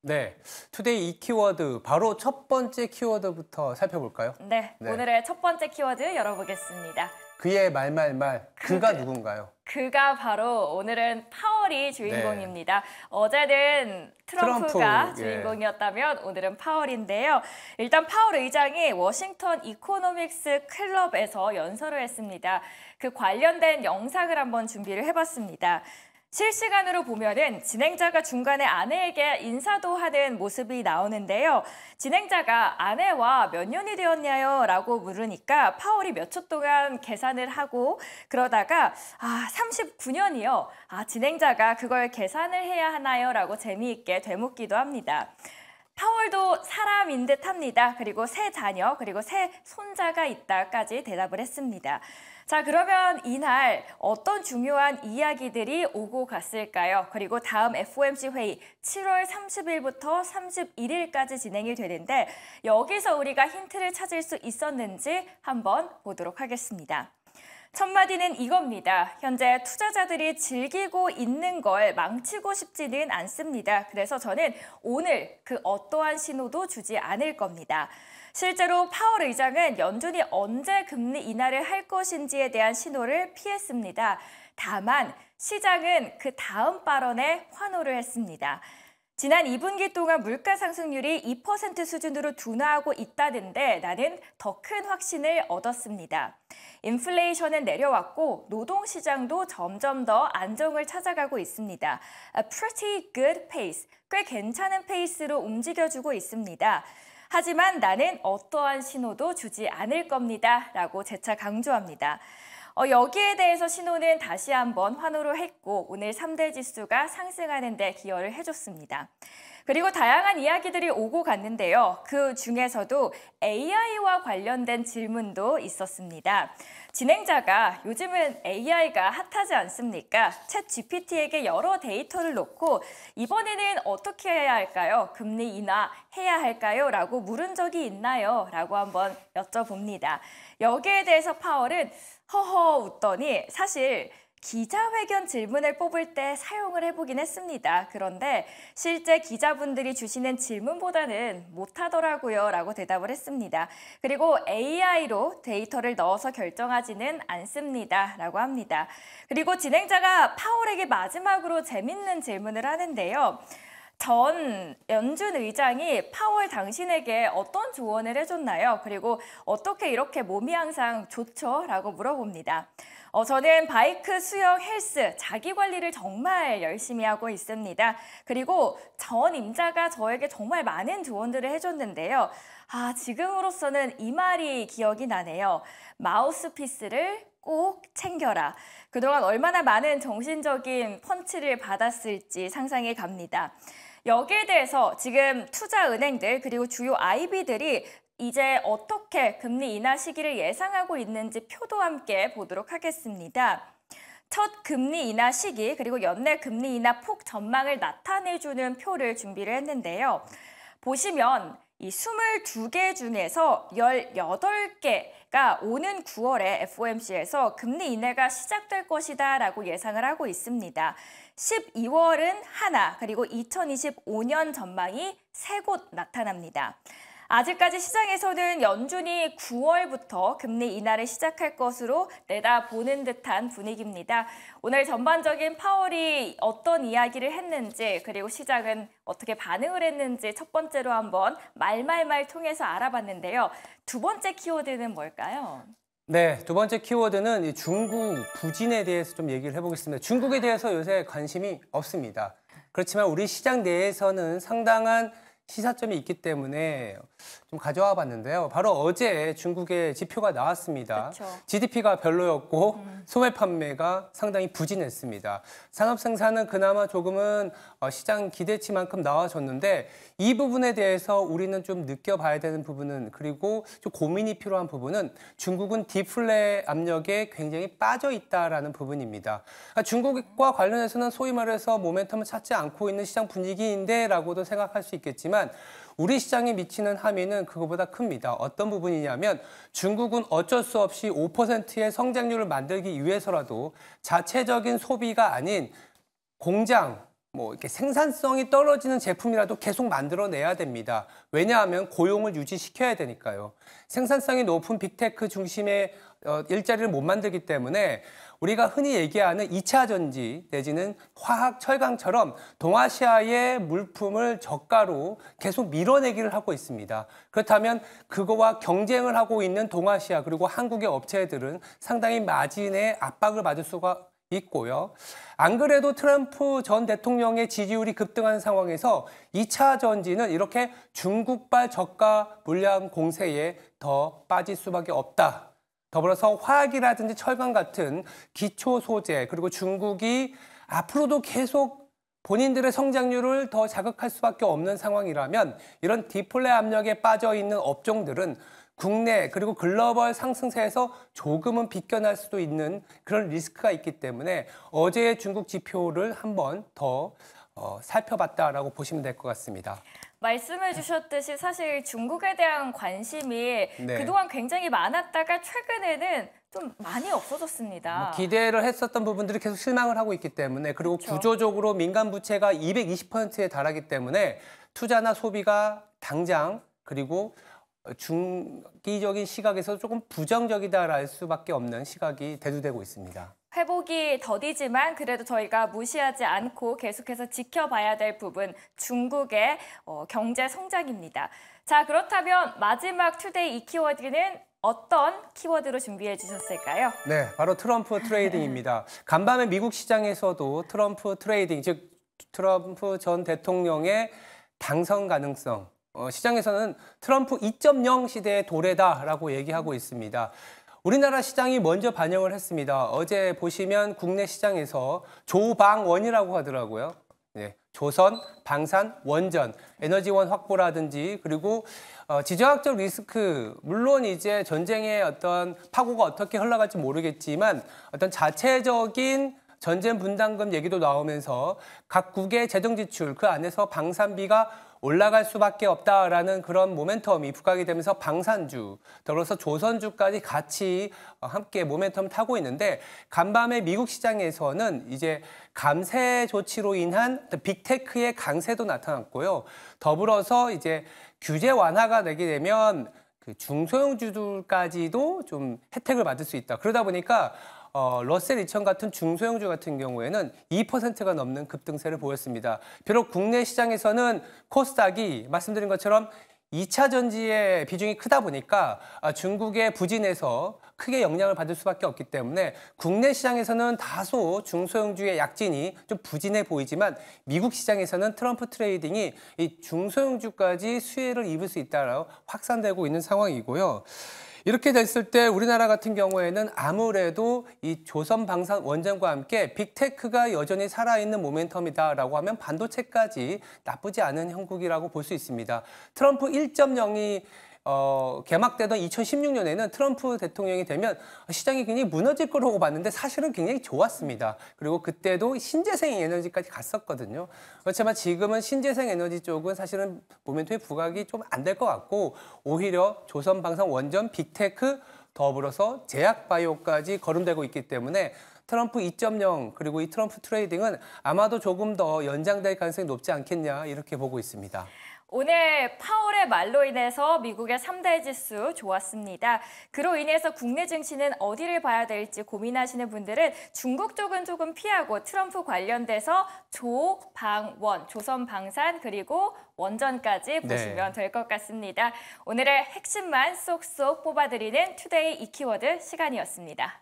네, 투데이 이 키워드 바로 첫 번째 키워드부터 살펴볼까요? 네, 오늘의 첫 번째 키워드 열어보겠습니다. 그의 말말말, 그가 누군가요? 그가 바로 오늘은 파월이 주인공입니다. 어제는 트럼프가 주인공이었다면 오늘은 파월인데요. 일단 파월 의장이 워싱턴 이코노믹스 클럽에서 연설을 했습니다. 그 관련된 영상을 한번 준비를 해봤습니다. 실시간으로 보면은 진행자가 중간에 아내에게 인사도 하는 모습이 나오는데요. 진행자가 아내와 몇 년이 되었냐요? 라고 물으니까 파월이 몇 초 동안 계산을 하고 그러다가 39년이요. 진행자가 그걸 계산을 해야 하나요? 라고 재미있게 되묻기도 합니다. 파월도 사람인 듯 합니다. 그리고 새 자녀, 그리고 새 손자가 있다까지 대답을 했습니다. 자, 그러면 이날 어떤 중요한 이야기들이 오고 갔을까요? 그리고 다음 FOMC 회의 7월 30일부터 31일까지 진행이 되는데 여기서 우리가 힌트를 찾을 수 있었는지 한번 보도록 하겠습니다. 첫 마디는 이겁니다. 현재 투자자들이 즐기고 있는 걸 망치고 싶지는 않습니다. 그래서 저는 오늘 그 어떠한 신호도 주지 않을 겁니다. 실제로 파월 의장은 연준이 언제 금리 인하를 할 것인지에 대한 신호를 피했습니다. 다만 시장은 그 다음 발언에 환호를 했습니다. 지난 2분기 동안 물가 상승률이 2% 수준으로 둔화하고 있다는데 나는 더 큰 확신을 얻었습니다. 인플레이션은 내려왔고 노동시장도 점점 더 안정을 찾아가고 있습니다. A pretty good pace, 꽤 괜찮은 페이스로 움직여주고 있습니다. 하지만 나는 어떠한 신호도 주지 않을 겁니다. 라고 재차 강조합니다. 여기에 대해서 신호는 다시 한번 환호를 했고 오늘 3대 지수가 상승하는 데 기여를 해줬습니다. 그리고 다양한 이야기들이 오고 갔는데요. 그 중에서도 AI와 관련된 질문도 있었습니다. 진행자가 요즘은 AI가 핫하지 않습니까? 챗 GPT에게 여러 데이터를 놓고 이번에는 어떻게 해야 할까요? 금리 인하 해야 할까요? 라고 물은 적이 있나요? 라고 한번 여쭤봅니다. 여기에 대해서 파월은 허허 웃더니 사실 기자회견 질문을 뽑을 때 사용을 해보긴 했습니다. 그런데 실제 기자분들이 주시는 질문보다는 못하더라고요 라고 대답을 했습니다. 그리고 AI로 데이터를 넣어서 결정하지는 않습니다 라고 합니다. 그리고 진행자가 파월에게 마지막으로 재밌는 질문을 하는데요. 전 연준 의장이 파월 당신에게 어떤 조언을 해줬나요? 그리고 어떻게 이렇게 몸이 항상 좋죠? 라고 물어봅니다. 저는 바이크, 수영, 헬스, 자기관리를 정말 열심히 하고 있습니다. 그리고 전 임자가 저에게 정말 많은 조언들을 해줬는데요. 지금으로서는 이 말이 기억이 나네요. 마우스피스를 꼭 챙겨라. 그동안 얼마나 많은 정신적인 펀치를 받았을지 상상이 갑니다. 여기에 대해서 지금 투자은행들 그리고 주요 IB들이 이제 어떻게 금리 인하 시기를 예상하고 있는지 표도 함께 보도록 하겠습니다. 첫 금리 인하 시기 그리고 연내 금리 인하 폭 전망을 나타내주는 표를 준비를 했는데요. 보시면 이 22개 중에서 18개가 오는 9월에 FOMC에서 금리 인하가 시작될 것이다 라고 예상을 하고 있습니다. 12월은 하나, 그리고 2025년 전망이 3곳 나타납니다. 아직까지 시장에서는 연준이 9월부터 금리 인하를 시작할 것으로 내다보는 듯한 분위기입니다. 오늘 전반적인 파월이 어떤 이야기를 했는지 그리고 시장은 어떻게 반응을 했는지 첫 번째로 한번 말말말 통해서 알아봤는데요. 두 번째 키워드는 뭘까요? 네, 두 번째 키워드는 중국 부진에 대해서 좀 얘기를 해보겠습니다. 중국에 대해서 요새 관심이 없습니다. 그렇지만 우리 시장 내에서는 상당한 시사점이 있기 때문에 좀 가져와 봤는데요. 바로 어제 중국의 지표가 나왔습니다. 그쵸. GDP가 별로였고 소매 판매가 상당히 부진했습니다. 산업 생산은 그나마 조금은 시장 기대치만큼 나와줬는데 이 부분에 대해서 우리는 좀 느껴봐야 되는 부분은 그리고 좀 고민이 필요한 부분은 중국은 디플레 압력에 굉장히 빠져 있다라는 부분입니다. 그러니까 중국과 관련해서는 소위 말해서 모멘텀을 찾지 않고 있는 시장 분위기인데라고도 생각할 수 있겠지만 우리 시장에 미치는 함의는 그거보다 큽니다. 어떤 부분이냐면 중국은 어쩔 수 없이 5%의 성장률을 만들기 위해서라도 자체적인 소비가 아닌 공장, 뭐 이렇게 생산성이 떨어지는 제품이라도 계속 만들어내야 됩니다. 왜냐하면 고용을 유지시켜야 되니까요. 생산성이 높은 빅테크 중심의 일자리를 못 만들기 때문에 우리가 흔히 얘기하는 2차 전지 내지는 화학, 철강처럼 동아시아의 물품을 저가로 계속 밀어내기를 하고 있습니다. 그렇다면 그거와 경쟁을 하고 있는 동아시아 그리고 한국의 업체들은 상당히 마진에 압박을 받을 수가 있고요. 안 그래도 트럼프 전 대통령의 지지율이 급등한 상황에서 2차 전지는 이렇게 중국발 저가 물량 공세에 더 빠질 수밖에 없다. 더불어서 화학이라든지 철강 같은 기초 소재 그리고 중국이 앞으로도 계속 본인들의 성장률을 더 자극할 수밖에 없는 상황이라면 이런 디플레 압력에 빠져 있는 업종들은 국내 그리고 글로벌 상승세에서 조금은 비껴날 수도 있는 그런 리스크가 있기 때문에 어제의 중국 지표를 한번 더 살펴봤다라고 보시면 될 것 같습니다. 말씀해 주셨듯이 사실 중국에 대한 관심이 그동안 굉장히 많았다가 최근에는 좀 많이 없어졌습니다. 기대를 했었던 부분들이 계속 실망을 하고 있기 때문에 그리고 그렇죠. 구조적으로 민간 부채가 220%에 달하기 때문에 투자나 소비가 당장 그리고 중기적인 시각에서 조금 부정적이다라 할 수밖에 없는 시각이 대두되고 있습니다. 회복이 더디지만 그래도 저희가 무시하지 않고 계속해서 지켜봐야 될 부분 중국의 경제 성장입니다. 자, 그렇다면 마지막 투데이 이 키워드는 어떤 키워드로 준비해 주셨을까요? 네, 바로 트럼프 트레이딩입니다. 간밤에 미국 시장에서도 트럼프 트레이딩, 즉 트럼프 전 대통령의 당선 가능성, 시장에서는 트럼프 2.0 시대의 도래다라고 얘기하고 있습니다. 우리나라 시장이 먼저 반영을 했습니다. 어제 보시면 국내 시장에서 조방원이라고 하더라고요. 네, 조선, 방산, 원전, 에너지원 확보라든지 그리고 지정학적 리스크, 물론 이제 전쟁의 어떤 파고가 어떻게 흘러갈지 모르겠지만 어떤 자체적인 전쟁 분담금 얘기도 나오면서 각국의 재정 지출 그 안에서 방산비가 올라갈 수밖에 없다라는 그런 모멘텀이 부각이 되면서 방산주, 더불어서 조선주까지 같이 함께 모멘텀 타고 있는데 간밤에 미국 시장에서는 이제 감세 조치로 인한 빅테크의 강세도 나타났고요. 더불어서 이제 규제 완화가 되게 되면 그 중소형주들까지도 좀 혜택을 받을 수 있다. 그러다 보니까 러셀 2000 같은 중소형주 같은 경우에는 2%가 넘는 급등세를 보였습니다. 비록 국내 시장에서는 코스닥이 말씀드린 것처럼 2차 전지의 비중이 크다 보니까 중국의 부진에서 크게 영향을 받을 수밖에 없기 때문에 국내 시장에서는 다소 중소형주의 약진이 좀 부진해 보이지만 미국 시장에서는 트럼프 트레이딩이 이 중소형주까지 수혜를 입을 수 있다라고 확산되고 있는 상황이고요. 이렇게 됐을 때 우리나라 같은 경우에는 아무래도 이 조선 방산 원전과 함께 빅테크가 여전히 살아있는 모멘텀이다라고 하면 반도체까지 나쁘지 않은 형국이라고 볼 수 있습니다. 트럼프 1.0이 개막되던 2016년에는 트럼프 대통령이 되면 시장이 굉장히 무너질 거라고 봤는데 사실은 굉장히 좋았습니다. 그리고 그때도 신재생 에너지까지 갔었거든요. 그렇지만 지금은 신재생 에너지 쪽은 사실은 모멘텀의 부각이 좀 안 될 것 같고 오히려 조선 방산 원전 빅테크 더불어서 제약바이오까지 거론되고 있기 때문에 트럼프 2.0 그리고 이 트럼프 트레이딩은 아마도 조금 더 연장될 가능성이 높지 않겠냐 이렇게 보고 있습니다. 오늘 파월의 말로 인해서 미국의 3대 지수 좋았습니다. 그로 인해서 국내 증시는 어디를 봐야 될지 고민하시는 분들은 중국 쪽은 조금 피하고 트럼프 관련돼서 조방원, 조선방산 그리고 원전까지 보시면 될 것 같습니다. 오늘의 핵심만 쏙쏙 뽑아드리는 투데이 이 키워드 시간이었습니다.